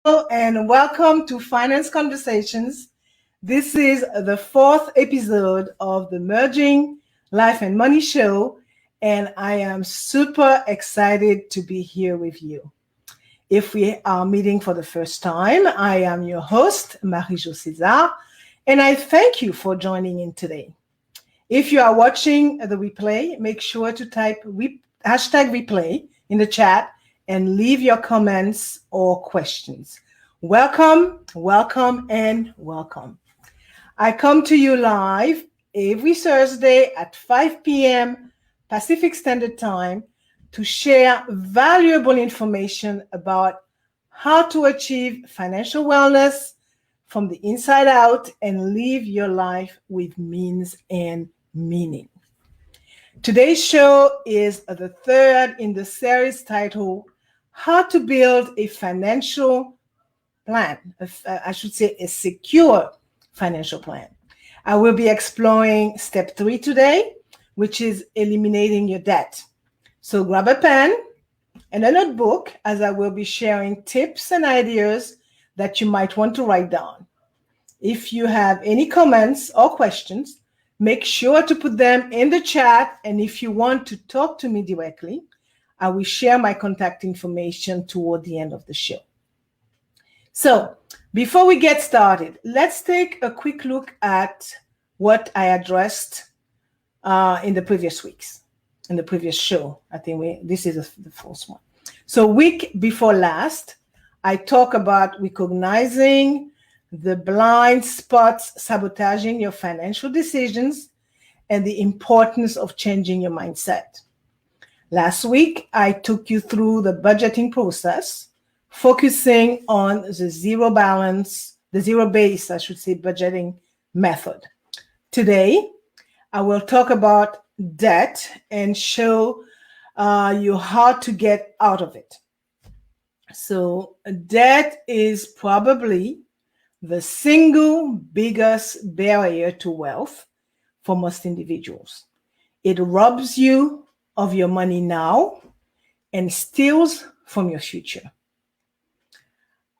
Hello and welcome to Finance Conversations. This is the fourth episode of the Merging Life and Money Show, and I am super excited to be here with you. If we are meeting for the first time, I am your host, Marie-Jo César, and I thank you for joining in today. If you are watching the replay, make sure to type hashtag replay in the chat and leave your comments or questions. Welcome, welcome, and welcome. I come to you live every Thursday at 5 p.m. Pacific Standard Time to share valuable information about how to achieve financial wellness from the inside out and live your life with means and meaning. Today's show is the third in the series titled How to Build a Financial Plan, I should say a secure financial plan. I will be exploring step 3 today, which is eliminating your debt. So grab a pen and a notebook as I will be sharing tips and ideas that you might want to write down. If you have any comments or questions, make sure to put them in the chat. And if you want to talk to me directly, I will share my contact information toward the end of the show. So before we get started, let's take a quick look at what I addressed in the previous weeks, in the previous show. I think this is the first one. So week before last, I talked about recognizing the blind spots sabotaging your financial decisions and the importance of changing your mindset. Last week, I took you through the budgeting process, focusing on the zero base budgeting method. Today, I will talk about debt and show you how to get out of it. So debt is probably the single biggest barrier to wealth for most individuals. It robs you of your money now and steals from your future.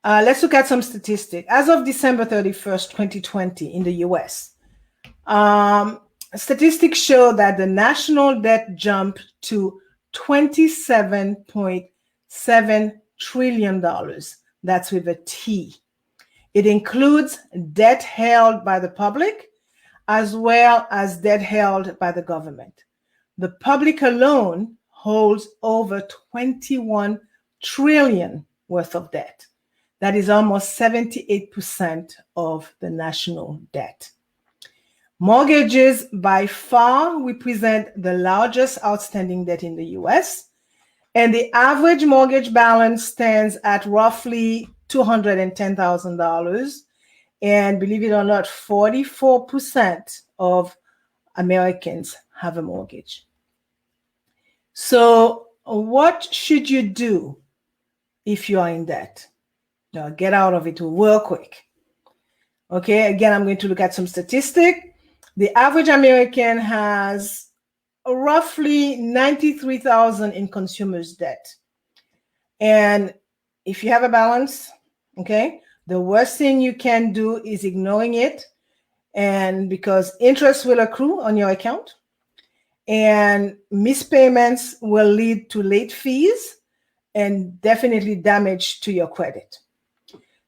Let's look at some statistics. As of December 31st, 2020 in the US, statistics show that the national debt jumped to $27.7 trillion. That's with a T. It includes debt held by the public as well as debt held by the government. The public alone holds over 21 trillion worth of debt. That is almost 78% of the national debt. Mortgages by far represent the largest outstanding debt in the US, and the average mortgage balance stands at roughly $210,000. And believe it or not, 44% of Americans have a mortgage. So what should you do if you are in debt? Now, get out of it real quick. Okay, again, I'm going to look at some statistics. The average American has roughly $93,000 in consumer's debt. And if you have a balance, okay, the worst thing you can do is ignoring it, and because interest will accrue on your account and mispayments will lead to late fees and definitely damage to your credit.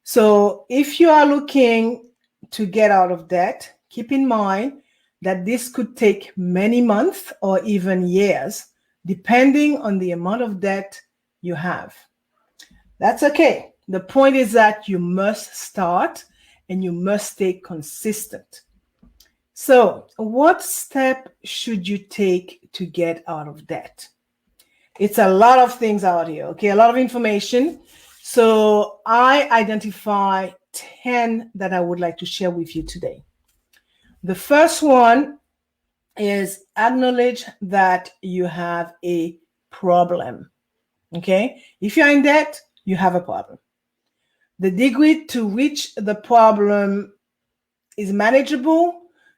So if you are looking to get out of debt, keep in mind that this could take many months or even years, depending on the amount of debt you have. That's okay. The point is that you must start and you must stay consistent. So what step should you take to get out of debt? It's a lot of things out here, okay? A lot of information. So I identify 10 that I would like to share with you today. The first one is acknowledge that you have a problem, okay? If you're in debt, you have a problem. The degree to which the problem is manageable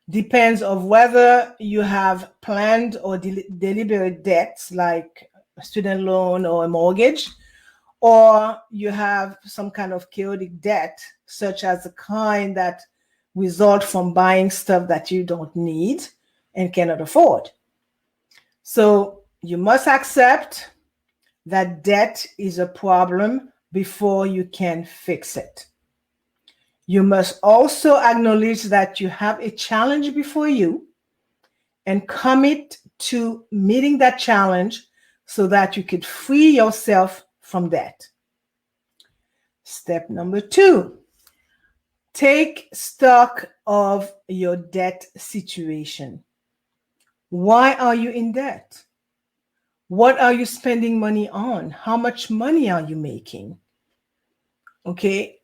depends on whether you have planned or deliberate debts like a student loan or a mortgage, or you have some kind of chaotic debt, such as the kind that result from buying stuff that you don't need and cannot afford. So you must accept that debt is a problem before you can fix it. You must also acknowledge that you have a challenge before you and commit to meeting that challenge so that you could free yourself from debt. Step number 2, take stock of your debt situation. Why are you in debt? What are you spending money on? How much money are you making? Okay.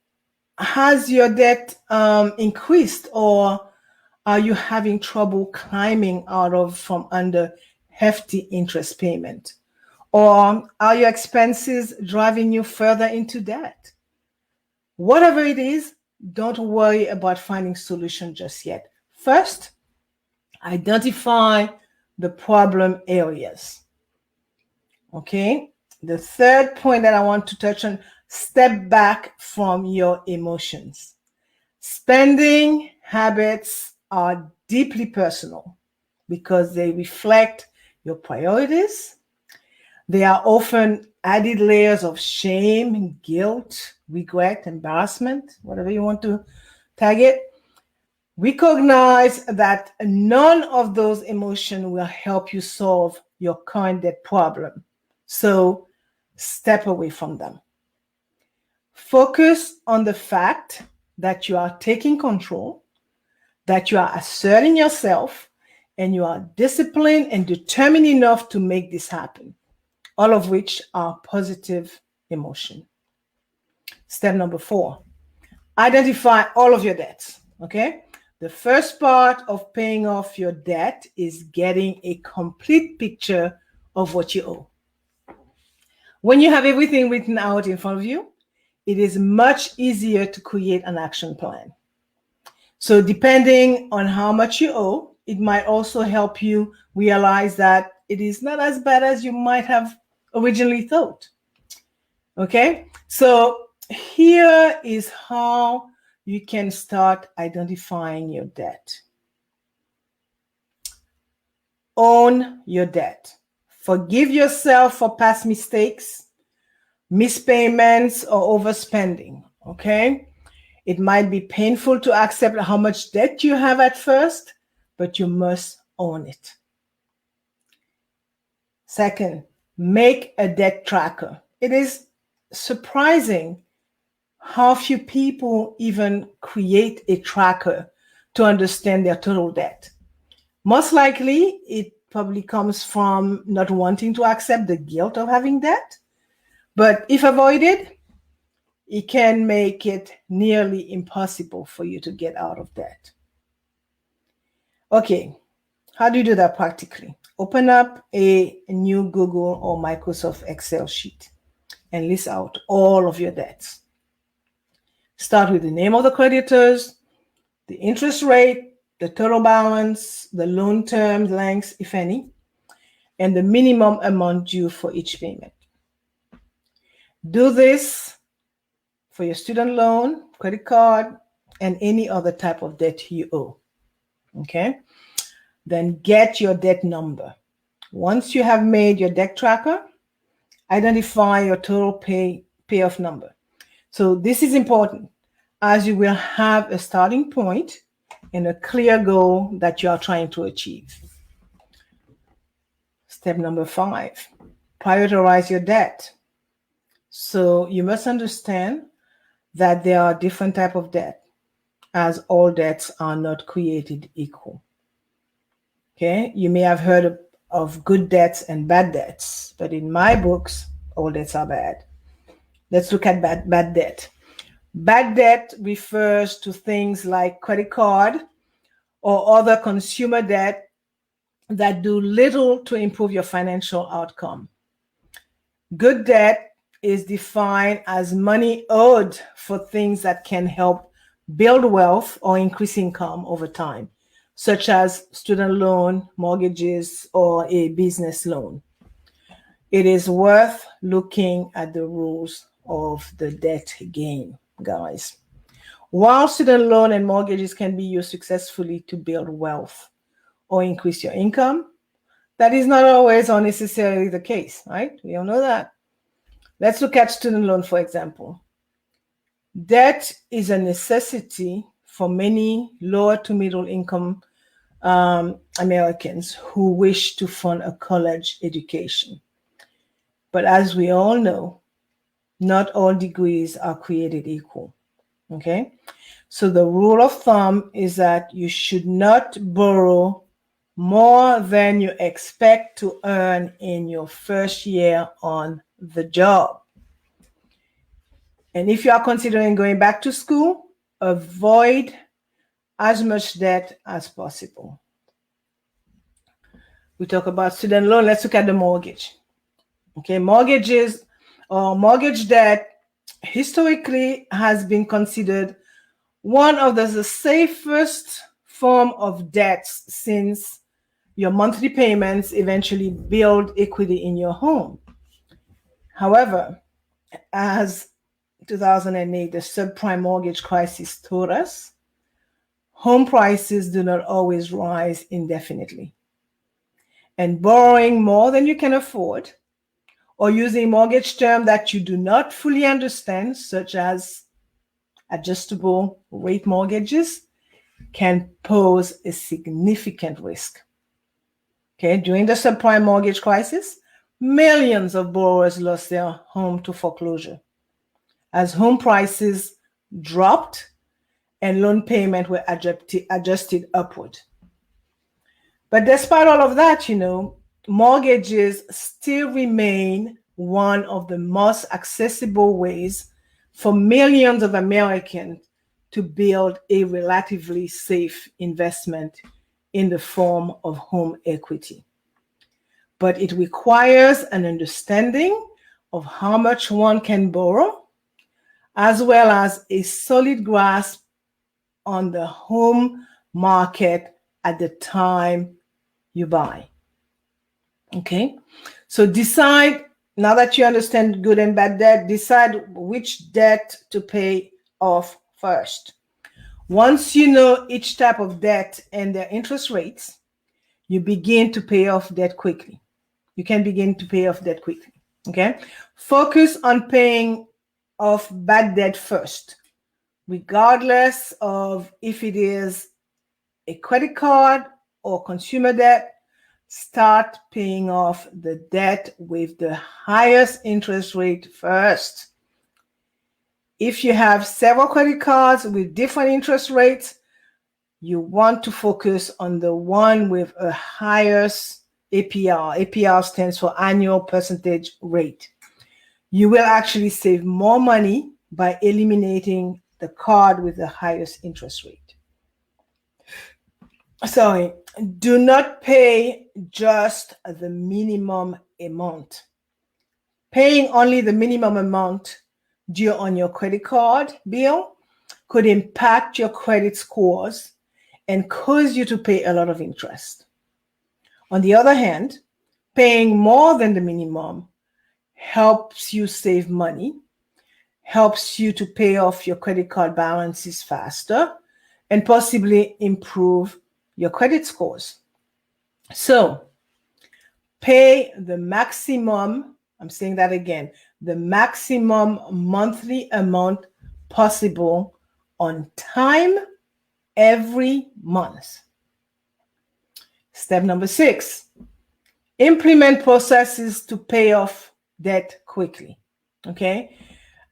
Has your debt increased, or are you having trouble climbing out from under hefty interest payment? Or are your expenses driving you further into debt? Whatever it is, don't worry about finding solution just yet. First, identify the problem areas. Okay. The third point that I want to touch on, step back from your emotions. Spending habits are deeply personal because they reflect your priorities. They are often added layers of shame, guilt, regret, embarrassment, whatever you want to tag it. Recognize that none of those emotions will help you solve your current debt problem. So step away from them. Focus on the fact that you are taking control, that you are asserting yourself, and you are disciplined and determined enough to make this happen, all of which are positive emotion. Step number 4, identify all of your debts, okay? The first part of paying off your debt is getting a complete picture of what you owe. When you have everything written out in front of you, it is much easier to create an action plan. So depending on how much you owe, it might also help you realize that it is not as bad as you might have originally thought. Okay, so here is how you can start identifying your debt. Own your debt. Forgive yourself for past mistakes, mispayments, or overspending. Okay, it might be painful to accept how much debt you have at first, but you must own it. Second, make a debt tracker. It is surprising how few people even create a tracker to understand their total debt. Most likely, it probably comes from not wanting to accept the guilt of having debt. But if avoided, it can make it nearly impossible for you to get out of debt. Okay, how do you do that practically? Open up a new Google or Microsoft Excel sheet and list out all of your debts. Start with the name of the creditors, the interest rate, the total balance, the loan term length, if any, and the minimum amount due for each payment. Do this for your student loan, credit card, and any other type of debt you owe. Okay? Then get your debt number. Once you have made your debt tracker, identify your total payoff number. So this is important, as you will have a starting point and a clear goal that you are trying to achieve. Step number 5, prioritize your debt. So you must understand that there are different types of debt, as all debts are not created equal. Okay, you may have heard of good debts and bad debts, but in my books, all debts are bad. Let's look at bad debt. Bad debt refers to things like credit card or other consumer debt that do little to improve your financial outcome. Good debt is defined as money owed for things that can help build wealth or increase income over time, such as student loan, mortgages, or a business loan. It is worth looking at the rules of the debt gain, guys. While student loan and mortgages can be used successfully to build wealth or increase your income, that is not always or necessarily the case, right? We all know that. Let's look at student loan, for example. Debt is a necessity for many lower to middle income Americans who wish to fund a college education. But as we all know, not all degrees are created equal. Okay? So the rule of thumb is that you should not borrow more than you expect to earn in your first year on the job. And if you are considering going back to school, avoid as much debt as possible. We talk about student loan. Let's look at the mortgage. Okay, mortgages or mortgage debt historically has been considered one of the safest form of debts, since your monthly payments eventually build equity in your home. However, as 2008, the subprime mortgage crisis taught us, home prices do not always rise indefinitely. And borrowing more than you can afford, or using mortgage terms that you do not fully understand, such as adjustable rate mortgages, can pose a significant risk. Okay, during the subprime mortgage crisis, millions of borrowers lost their home to foreclosure as home prices dropped and loan payments were adjusted upward. But despite all of that, mortgages still remain one of the most accessible ways for millions of Americans to build a relatively safe investment in the form of home equity. But it requires an understanding of how much one can borrow, as well as a solid grasp on the home market at the time you buy. Okay, so decide, now that you understand good and bad debt, decide which debt to pay off first. Once you know each type of debt and their interest rates, you begin to pay off debt quickly. You can begin to pay off debt quickly. Okay, focus on paying off bad debt first, regardless of if it is a credit card or consumer debt. Start paying off the debt with the highest interest rate first. If you have several credit cards with different interest rates, you want to focus on the one with a highest APR. APR stands for annual percentage rate. You will actually save more money by eliminating the card with the highest interest rate. Sorry, do not pay just the minimum amount. Paying only the minimum amount due on your credit card bill could impact your credit scores and cause you to pay a lot of interest. On the other hand, paying more than the minimum helps you save money, helps you to pay off your credit card balances faster, and possibly improve your credit scores. So pay the maximum, I'm saying that again, the maximum monthly amount possible on time every month. Step number 6, implement processes to pay off debt quickly. Okay,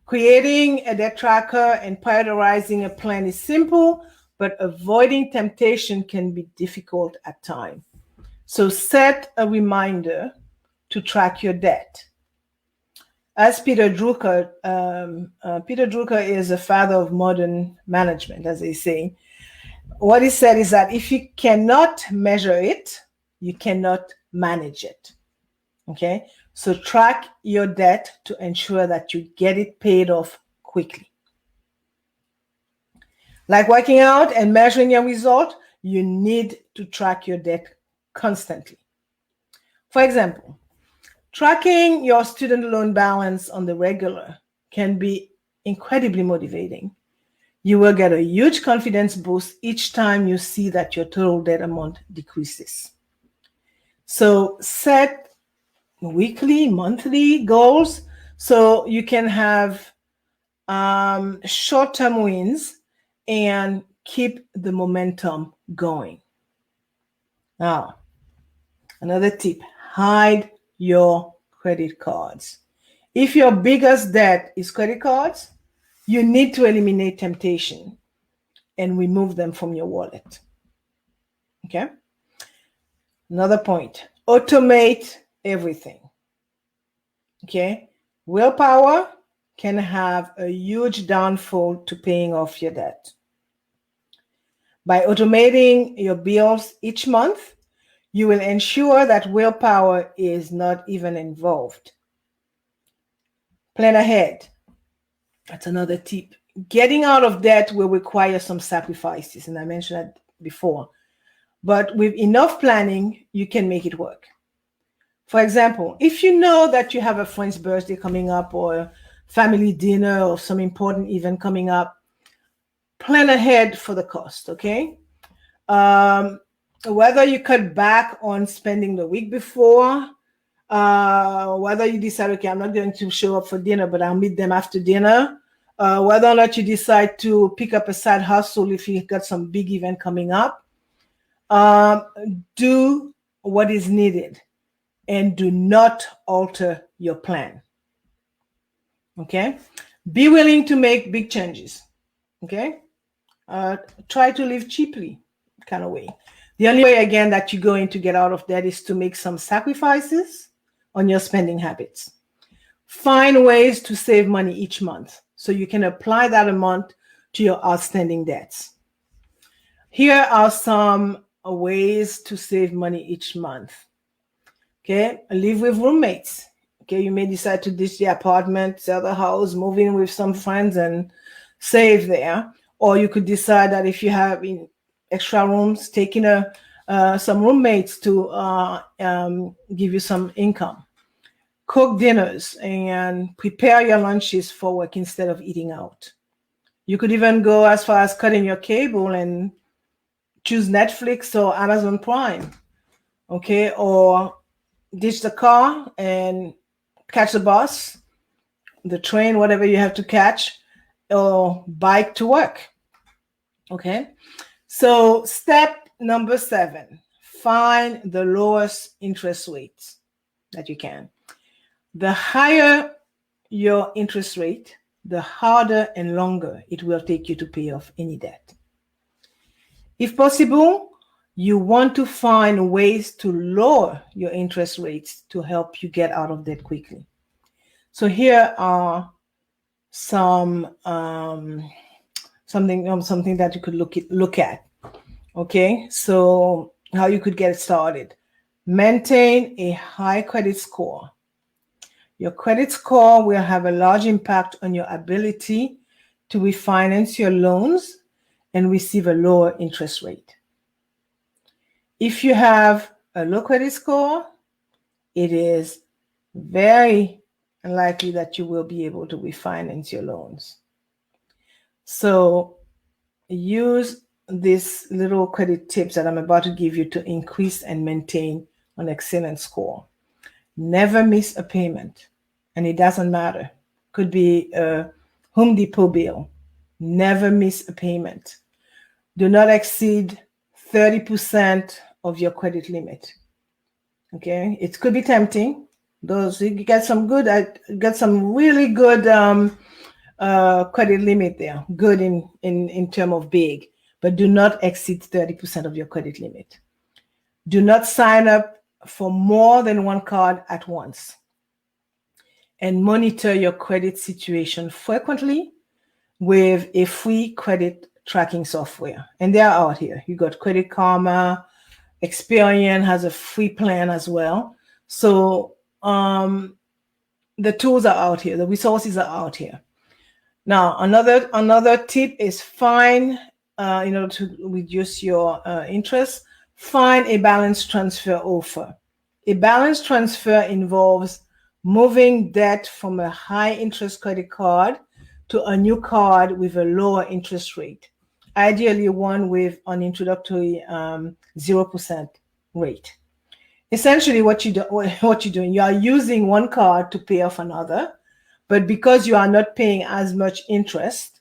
creating a debt tracker and prioritizing a plan is simple, but avoiding temptation can be difficult at times. So set a reminder to track your debt. As Peter Drucker is the father of modern management, as they say. What he said is that if you cannot measure it, you cannot manage it. Okay, so track your debt to ensure that you get it paid off quickly. Like working out and measuring your result, you need to track your debt constantly. For example, tracking your student loan balance on the regular can be incredibly motivating. You will get a huge confidence boost each time you see that your total debt amount decreases. So set weekly, monthly goals so you can have short-term wins and keep the momentum going. Now, another tip, hide your credit cards. If your biggest debt is credit cards, you need to eliminate temptation and remove them from your wallet. Okay? Another point, automate everything. Okay? Willpower can have a huge downfall to paying off your debt. By automating your bills each month, you will ensure that willpower is not even involved. Plan ahead. That's another tip. Getting out of debt will require some sacrifices, and I mentioned that before. But with enough planning, you can make it work. For example, if you know that you have a friend's birthday coming up or a family dinner or some important event coming up, plan ahead for the cost, okay? Whether you cut back on spending the week before, whether you decide, okay, I'm not going to show up for dinner, but I'll meet them after dinner, whether or not you decide to pick up a side hustle if you've got some big event coming up, do what is needed and do not alter your plan. Okay? Be willing to make big changes. Okay? Try to live cheaply, kind of way. The only way, again, that you're going to get out of that is to make some sacrifices on your spending habits. Find ways to save money each month so you can apply that amount to your outstanding debts. Here are some ways to save money each month. Okay, live with roommates. Okay, you may decide to ditch the apartment, sell the house, move in with some friends and save there. Or you could decide that if you have extra rooms, taking some roommates to give you some income. Cook dinners and prepare your lunches for work instead of eating out. You could even go as far as cutting your cable and choose Netflix or Amazon Prime. Okay, or ditch the car and catch the bus, the train, whatever you have to catch, or bike to work. Okay, so step number 7, find the lowest interest rates that you can. The higher your interest rate, the harder and longer it will take you to pay off any debt. If possible, you want to find ways to lower your interest rates to help you get out of debt quickly. So here are something that you could look at. Okay, so how you could get started. Maintain a high credit score. Your credit score will have a large impact on your ability to refinance your loans and receive a lower interest rate. If you have a low credit score, it is very unlikely that you will be able to refinance your loans. So use these little credit tips that I'm about to give you to increase and maintain an excellent score. Never miss a payment, and it doesn't matter. Could be a Home Depot bill. Never miss a payment. Do not exceed 30% of your credit limit. Okay, it could be tempting. Those you get some really good credit limit there. Good in term of big, but do not exceed 30% of your credit limit. Do not sign up for more than one card at once. And monitor your credit situation frequently with a free credit tracking software. And they are out here. You got Credit Karma. Experian has a free plan as well. So the tools are out here. The resources are out here. Now, another tip is find, in order to reduce your interest, find a balance transfer offer. A balance transfer involves moving debt from a high interest credit card to a new card with a lower interest rate, ideally one with an introductory 0% rate. Essentially, what you're doing, you are using one card to pay off another, but because you are not paying as much interest,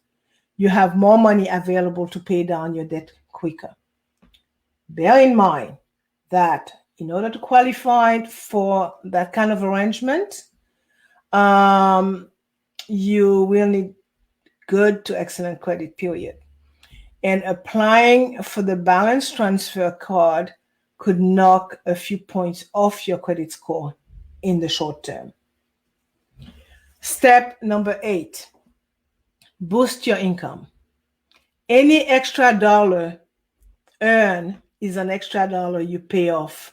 you have more money available to pay down your debt quicker. Bear in mind that in order to qualify for that kind of arrangement, you will need good to excellent credit, period. And applying for the balance transfer card could knock a few points off your credit score in the short term. Step number 8, boost your income. Any extra dollar earned is an extra dollar you pay off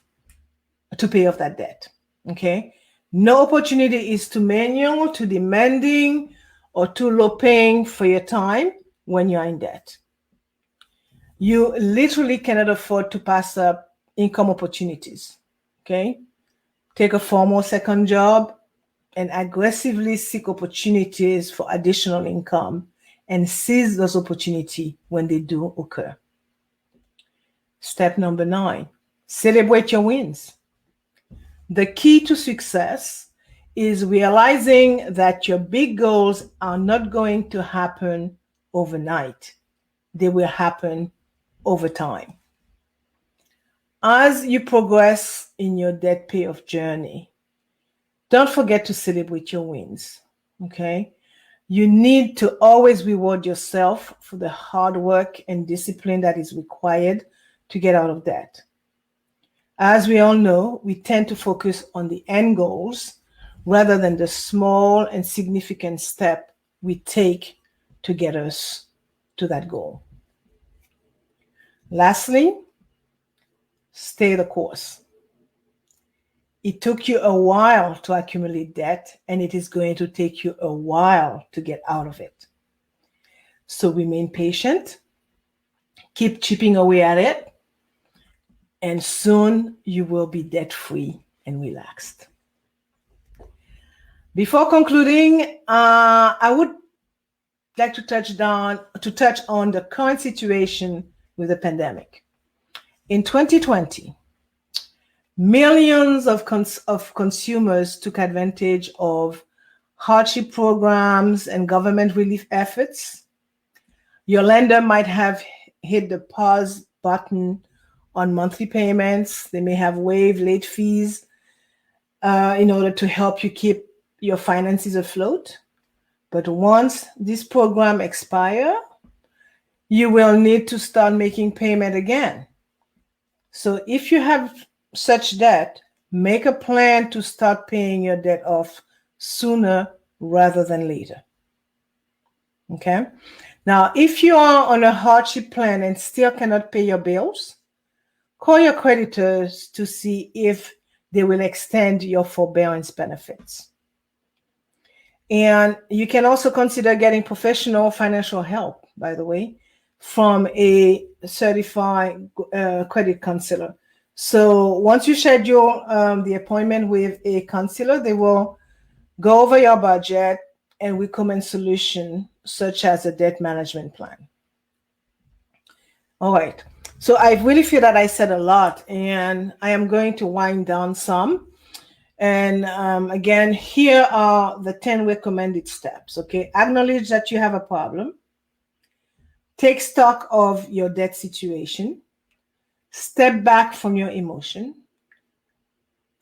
to pay off that debt. Okay? No opportunity is too manual, too demanding, or too low paying for your time when you're in debt. You literally cannot afford to pass up income opportunities. Okay? Take a formal second job and aggressively seek opportunities for additional income and seize those opportunities when they do occur. Step number 9, celebrate your wins. The key to success is realizing that your big goals are not going to happen overnight. They will happen over time. As you progress in your debt payoff journey, don't forget to celebrate your wins, okay? You need to always reward yourself for the hard work and discipline that is required to get out of debt. As we all know, we tend to focus on the end goals rather than the small and significant step we take to get us to that goal. Lastly, stay the course. It took you a while to accumulate debt, and it is going to take you a while to get out of it. So remain patient, keep chipping away at it, and soon you will be debt-free and relaxed. Before concluding, I would like to touch on the current situation with the pandemic. In 2020, millions of consumers took advantage of hardship programs and government relief efforts. Your lender might have hit the pause button on monthly payments. They may have waived late fees in order to help you keep your finances afloat. But once this program expires, you will need to start making payment again. So if you have such debt, make a plan to start paying your debt off sooner rather than later. Okay? Now, if you are on a hardship plan and still cannot pay your bills, call your creditors to see if they will extend your forbearance benefits. And you can also consider getting professional financial help, by the way, from a certified credit counselor. So once you schedule the appointment with a counselor, they will go over your budget and recommend solutions such as a debt management plan. All right. So I really feel that I said a lot, and I am going to wind down some. And again, here are the 10 recommended steps. Okay. Acknowledge that you have a problem. Take stock of your debt situation. Step back from your emotion.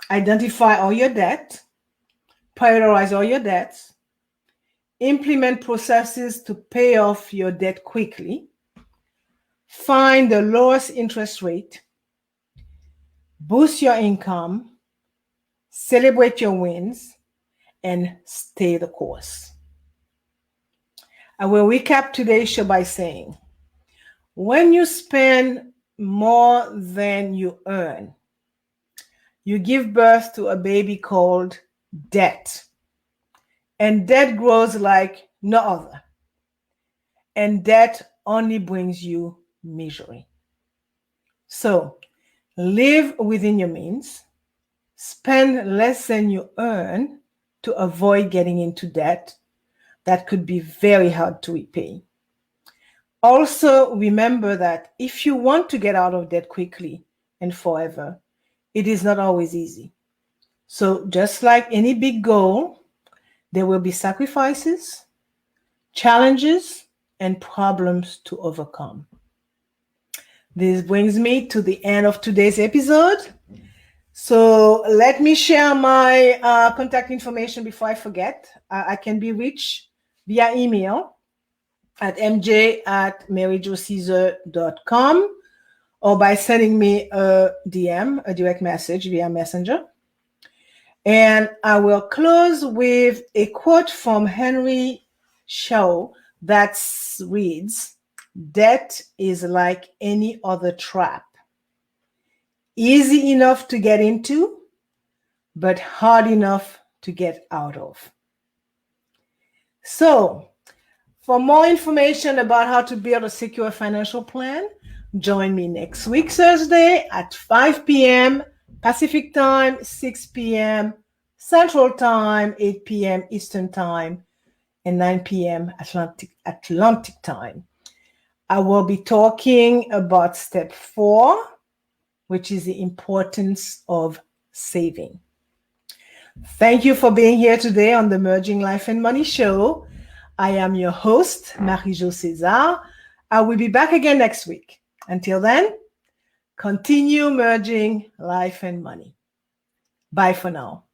Identify all your debt. Prioritize all your debts. Implement processes to pay off your debt quickly. Find the lowest interest rate. Boost your income. Celebrate your wins. And stay the course. I will recap today's show by saying, when you spend more than you earn, you give birth to a baby called debt. And debt grows like no other. And debt only brings you misery. So live within your means, spend less than you earn, to avoid getting into debt that could be very hard to repay. Also, remember that if you want to get out of debt quickly and forever, it is not always easy. So just like any big goal, there will be sacrifices, challenges, and problems to overcome. This brings me to the end of today's episode. So let me share my contact information before I forget. I can be reached via email at mj@maryjocaesar.com or by sending me a DM, a direct message via Messenger. And I will close with a quote from Henry Shaw that reads, "Debt is like any other trap. Easy enough to get into, but hard enough to get out of." So, for more information about how to build a secure financial plan, join me next week, Thursday at 5 p.m. Pacific Time, 6 p.m. Central Time, 8 p.m. Eastern Time, and 9 p.m. Atlantic Time. I will be talking about step 4, which is the importance of saving. Thank you for being here today on the Merging Life and Money Show. I am your host, Marie-Jo César. I will be back again next week. Until then, continue merging life and money. Bye for now.